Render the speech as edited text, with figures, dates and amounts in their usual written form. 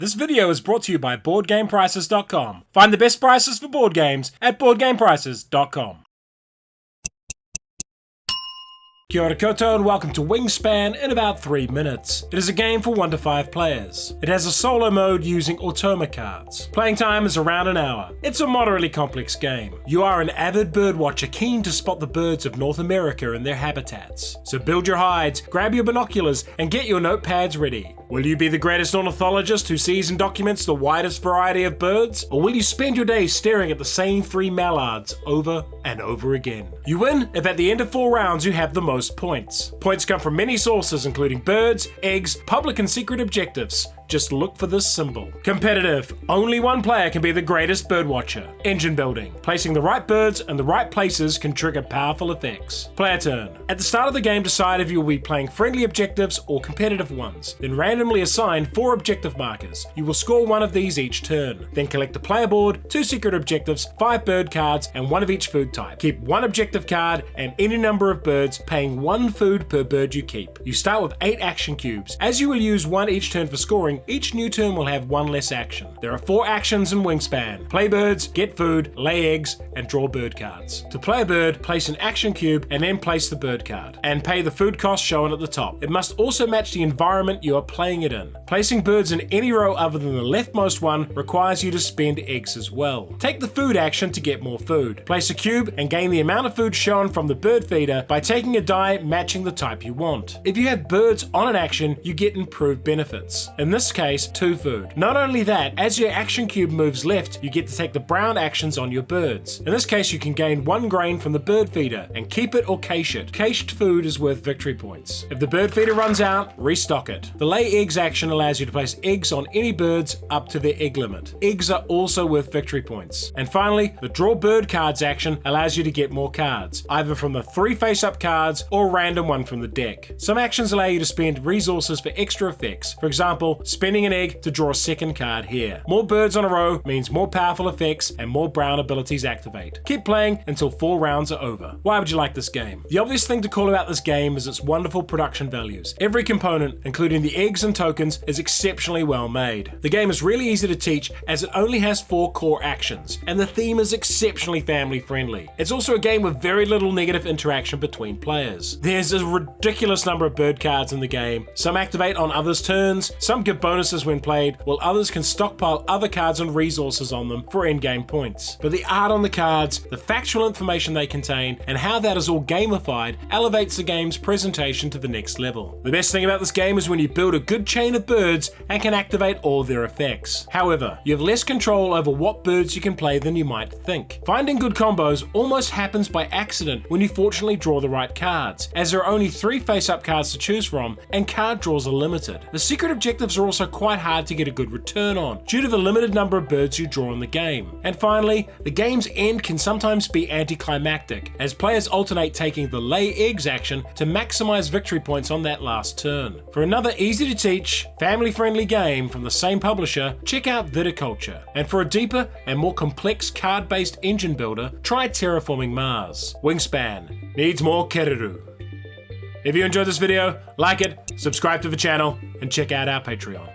This video is brought to you by BoardGamePrices.com. Find the best prices for board games at BoardGamePrices.com. Kia ora koutou and welcome to Wingspan in about 3 minutes. It is a game for 1 to 5 players. It has a solo mode using automa cards. Playing time is around an hour. It's a moderately complex game. You are an avid bird watcher keen to spot the birds of North America and their habitats. So build your hides, grab your binoculars, and get your notepads ready. Will you be the greatest ornithologist who sees and documents the widest variety of birds? Or will you spend your days staring at the same 3 mallards over and over again? You win if at the end of 4 rounds you have the most points. Points come from many sources including birds, eggs, public and secret objectives. Just look for this symbol. Competitive. Only one player can be the greatest birdwatcher. Engine building. Placing the right birds in the right places can trigger powerful effects. Player turn. At the start of the game, decide if you will be playing friendly objectives or competitive ones. Then randomly assign 4 objective markers. You will score 1 of these each turn. Then collect the player board, 2 secret objectives, 5 bird cards, and 1 of each food type. Keep 1 objective card and any number of birds, paying 1 food per bird you keep. You start with 8 action cubes. As you will use 1 each turn for scoring, each new turn will have 1 less action. There are 4 actions in Wingspan: play birds, get food, lay eggs, and draw bird cards. To play a bird, place an action cube and then place the bird card, and pay the food cost shown at the top. It must also match the environment you are playing it in. Placing birds in any row other than the leftmost one requires you to spend eggs as well. Take the food action to get more food. Place a cube and gain the amount of food shown from the bird feeder by taking a die matching the type you want. If you have birds on an action, you get improved benefits. In this case, 2 food. Not only that, as your action cube moves left, you get to take the brown actions on your birds. In this case, you can gain 1 grain from the bird feeder and keep it or cache it. Cached food is worth victory points. If the bird feeder runs out, restock it. The lay eggs action allows you to place eggs on any birds up to their egg limit. Eggs are also worth victory points. And finally, the draw bird cards action allows you to get more cards, either from the 3 face-up cards or a random one from the deck. Some actions allow you to spend resources for extra effects. For example, spending an egg to draw a second card here. More birds on a row means more powerful effects and more brown abilities activate. Keep playing until 4 rounds are over. Why would you like this game? The obvious thing to call about this game is its wonderful production values. Every component, including the eggs and tokens, is exceptionally well made. The game is really easy to teach as it only has 4 core actions, and the theme is exceptionally family friendly. It's also a game with very little negative interaction between players. There's a ridiculous number of bird cards in the game. Some activate on others' turns, some give bonuses when played, while others can stockpile other cards and resources on them for endgame points. But the art on the cards, the factual information they contain, and how that is all gamified elevates the game's presentation to the next level. The best thing about this game is when you build a good chain of birds and can activate all their effects. However, you have less control over what birds you can play than you might think. Finding good combos almost happens by accident when you fortunately draw the right cards, as there are only 3 face-up cards to choose from and card draws are limited. The secret objectives are also quite hard to get a good return on due to the limited number of birds you draw in the game. And finally, the game's end can sometimes be anticlimactic, as players alternate taking the lay eggs action to maximize victory points on that last turn. For another easy to teach, family friendly game from the same publisher, check out Viticulture. And for a deeper and more complex card based engine builder, try Terraforming Mars. Wingspan needs more Kereru. If you enjoyed this video, like it, subscribe to the channel, and check out our Patreon.